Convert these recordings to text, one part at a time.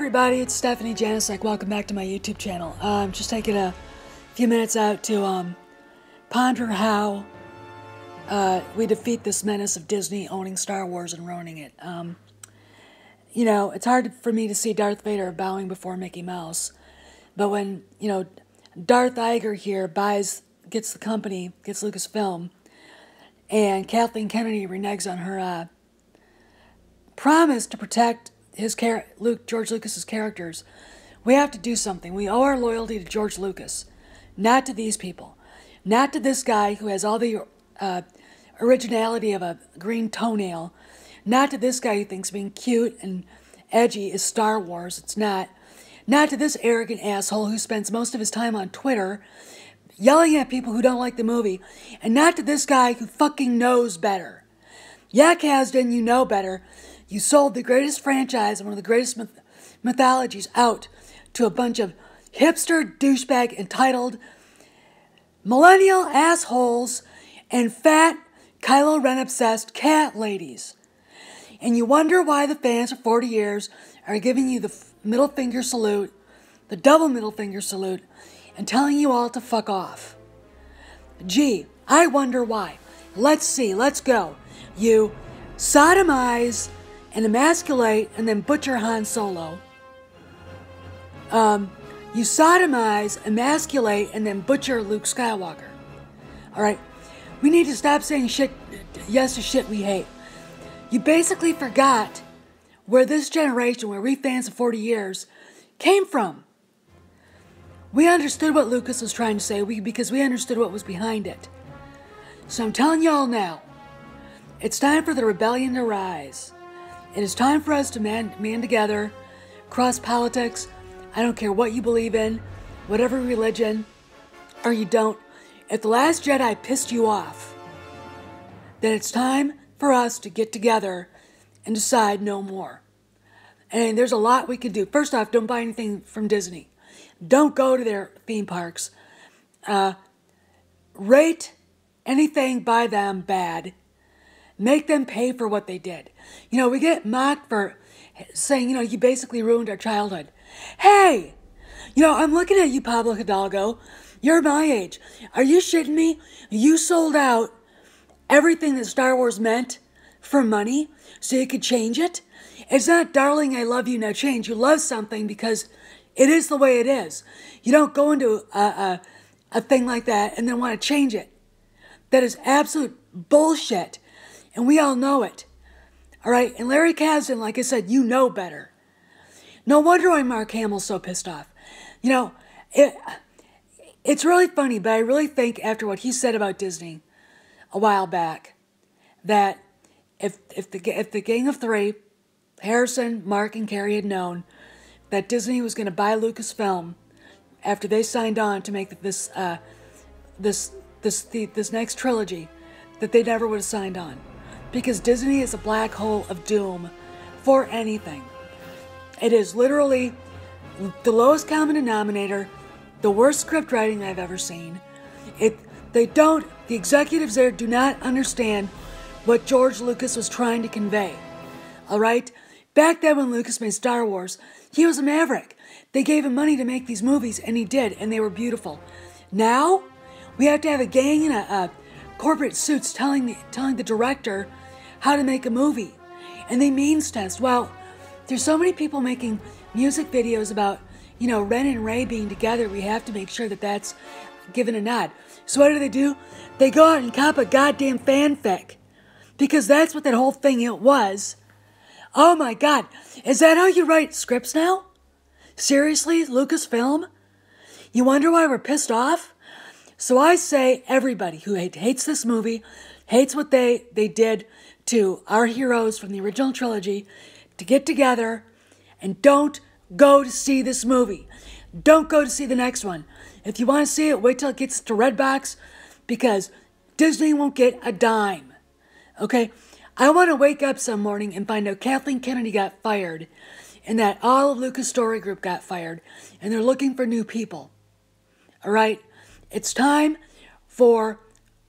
everybody, it's Stephanie Janisek. Welcome back to my YouTube channel. Just taking a few minutes out to ponder how we defeat this menace of Disney owning Star Wars and ruining it. You know, it's hard for me to see Darth Vader bowing before Mickey Mouse, but when, you know, Darth Iger here gets the company, gets Lucasfilm, and Kathleen Kennedy reneges on her promise to protect George Lucas's characters, we have to do something. We owe our loyalty to George Lucas, not to these people, not to this guy who has all the originality of a green toenail, not to this guy who thinks being cute and edgy is Star Wars. It's not. Not to this arrogant asshole who spends most of his time on Twitter yelling at people who don't like the movie, and not to this guy who fucking knows better. Yeah, Kasdan, you know better. You sold the greatest franchise and one of the greatest mythologies out to a bunch of hipster, douchebag, entitled, millennial assholes and fat, Kylo Ren-obsessed cat ladies. And you wonder why the fans for 40 years are giving you the middle finger salute, the double middle finger salute, and telling you all to fuck off. Gee, I wonder why. Let's see, let's go. You sodomize and emasculate and then butcher Han Solo. You sodomize, emasculate, and then butcher Luke Skywalker. Alright? We need to stop saying shit, yes to shit we hate. You basically forgot where this generation, where we fans of 40 years, came from. We understood what Lucas was trying to say because we understood what was behind it. So I'm telling y'all now, it's time for the rebellion to rise. It is time for us to man together, cross politics. I don't care what you believe in, whatever religion, or you don't. If The Last Jedi pissed you off, then it's time for us to get together and decide no more. And there's a lot we can do. First off, don't buy anything from Disney. Don't go to their theme parks. Rate anything by them bad. Make them pay for what they did. You know, we get mocked for saying, you know, you basically ruined our childhood. Hey! You know, I'm looking at you, Pablo Hidalgo. You're my age. Are you shitting me? You sold out everything that Star Wars meant for money so you could change it? It's not, darling, I love you, now change. You love something because it is the way it is. You don't go into a thing like that and then want to change it. That is absolute bullshit. And we all know it. All right? And Larry Kasdan, like I said, you know better. No wonder why Mark Hamill's so pissed off. You know, it's really funny, but I really think after what he said about Disney a while back, that if the Gang of Three, Harrison, Mark, and Carrie had known that Disney was going to buy Lucasfilm after they signed on to make this next trilogy, that they never would have signed on. Because Disney is a black hole of doom for anything. It is literally the lowest common denominator, the worst script writing I've ever seen. The executives there do not understand what George Lucas was trying to convey. All right? Back then when Lucas made Star Wars, he was a maverick. They gave him money to make these movies, and he did, and they were beautiful. Now, we have to have a gang in a corporate suits telling the director how to make a movie. And they means test. Well, there's so many people making music videos about, you know, Ren and Rey being together. We have to make sure that that's given a nod. So what do? They go out and cop a goddamn fanfic. Because that's what that whole thing it was. Oh my God. Is that how you write scripts now? Seriously, Lucasfilm? You wonder why we're pissed off? So I say everybody who hates this movie, hates what they did to our heroes from the original trilogy, to get together and don't go to see this movie. Don't go to see the next one. If you want to see it, wait till it gets to Redbox, because Disney won't get a dime. Okay? I want to wake up some morning and find out Kathleen Kennedy got fired and that all of Lucas Story Group got fired and they're looking for new people. All right? It's time for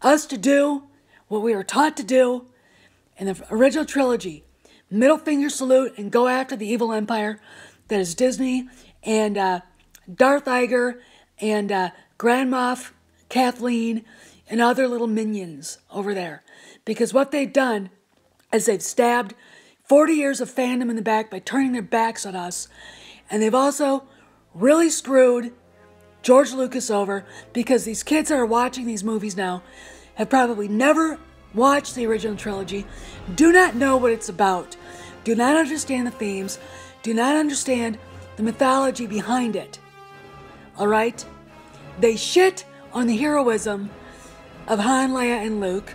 us to do what we were taught to do in the original trilogy. Middle finger salute and go after the evil empire. that is Disney and Darth Iger and Grand Moff Kathleen and other little minions over there. Because what they've done is they've stabbed 40 years of fandom in the back by turning their backs on us. And they've also really screwed George Lucas over, because these kids that are watching these movies now have probably never watched the original trilogy, do not know what it's about, do not understand the themes, do not understand the mythology behind it. Alright? They shit on the heroism of Han, Leia, and Luke,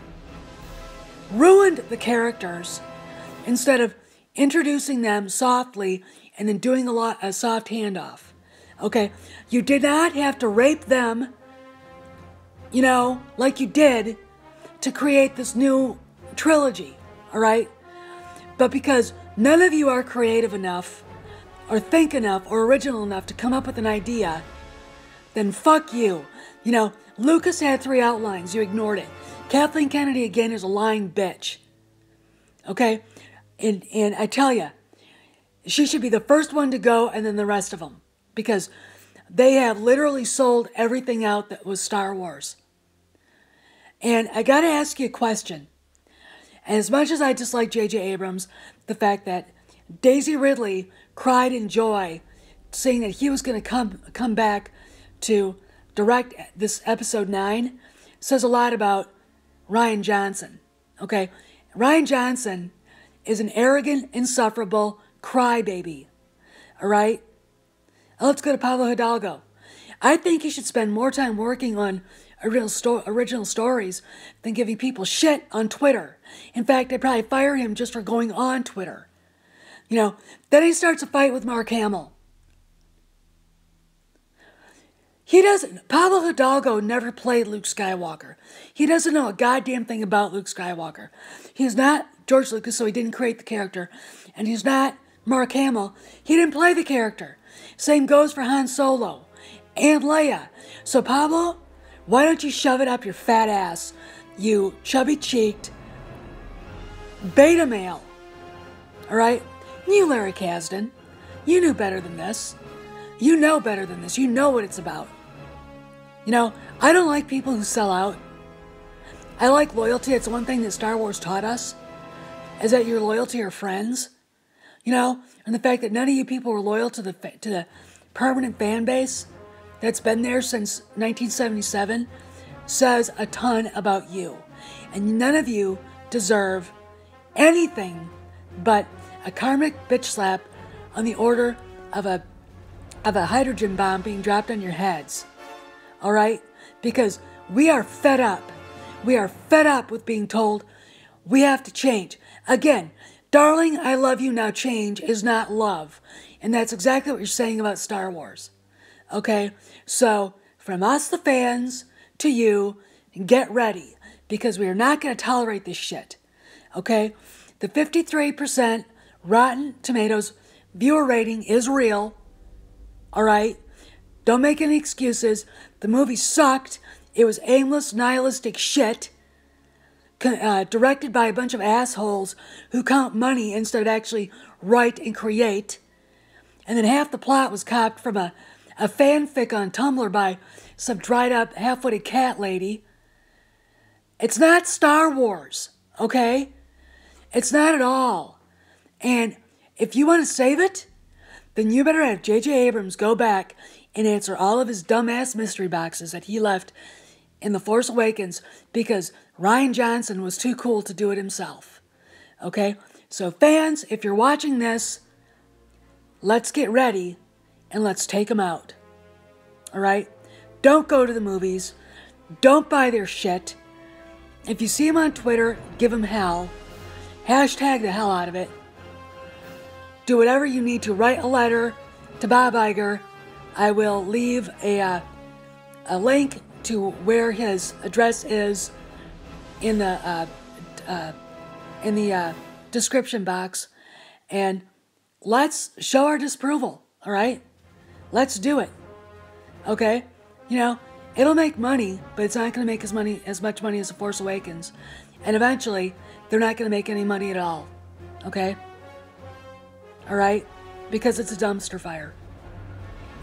ruined the characters instead of introducing them softly and then doing a soft handoff. Okay? You did not have to rape them, like you did to create this new trilogy. Alright? But because none of you are creative enough, or think enough, or original enough to come up with an idea, then fuck you. Lucas had 3 outlines. You ignored it. Kathleen Kennedy, again, is a lying bitch. Okay? And I tell you, she should be the first one to go and then the rest of them. Because they have literally sold everything out that was Star Wars. And I gotta ask you a question. As much as I dislike J.J. Abrams, the fact that Daisy Ridley cried in joy saying that he was going to come back to direct this episode 9 says a lot about Rian Johnson. Okay? Rian Johnson is an arrogant, insufferable crybaby. Alright? Let's go to Pablo Hidalgo. I think he should spend more time working on original stories than giving people shit on Twitter. In fact, I'd probably fire him just for going on Twitter. Then he starts a fight with Mark Hamill. Pablo Hidalgo never played Luke Skywalker. He doesn't know a goddamn thing about Luke Skywalker. He's not George Lucas, so he didn't create the character. And he's not Mark Hamill. He didn't play the character. Same goes for Han Solo and Leia. So Pablo, why don't you shove it up your fat ass, you chubby-cheeked beta male? Alright? You, Larry Kasdan, you knew better than this. You know better than this. You know what it's about. I don't like people who sell out. I like loyalty. It's one thing that Star Wars taught us, is that you're loyal to your friends. And the fact that none of you people were loyal to the permanent fan base that's been there since 1977 says a ton about you. And none of you deserve anything but a karmic bitch slap on the order of a hydrogen bomb being dropped on your heads. Alright? Because we are fed up. We are fed up with being told we have to change. Again, darling, I love you, now change is not love. And that's exactly what you're saying about Star Wars. Okay? So, from us the fans to you, get ready. Because we are not going to tolerate this shit. Okay? The 53% Rotten Tomatoes viewer rating is real. Alright? Don't make any excuses. The movie sucked. It was aimless, nihilistic shit. Directed by a bunch of assholes who count money instead of actually write and create. And then half the plot was copied from a fanfic on Tumblr by some dried up, half-witted cat lady. It's not Star Wars, okay? It's not at all. And if you want to save it, then you better have J.J. Abrams go back and answer all of his dumbass mystery boxes that he left in The Force Awakens because Rian Johnson was too cool to do it himself. Okay? So fans, if you're watching this, let's get ready and let's take them out. Alright? Don't go to the movies. Don't buy their shit. If you see them on Twitter, give them hell. Hashtag the hell out of it. Do whatever you need to. Write a letter to Bob Iger. I will leave a link to where his address is in the description box, and let's show our disapproval. All right, let's do it. Okay, it'll make money, but it's not going to make as much money as The Force Awakens, and eventually they're not going to make any money at all. Okay. All right, because it's a dumpster fire.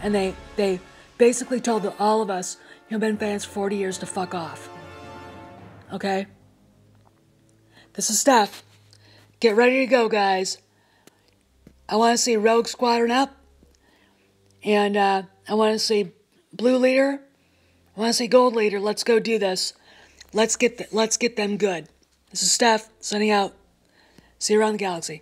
And they basically told all of us who've been fans for 40 years to fuck off. Okay? This is Steph. Get ready to go, guys. I want to see Rogue Squadron up. And I want to see Blue Leader. I want to see Gold Leader. Let's go do this. Let's get them good. This is Steph, signing out. See you around the galaxy.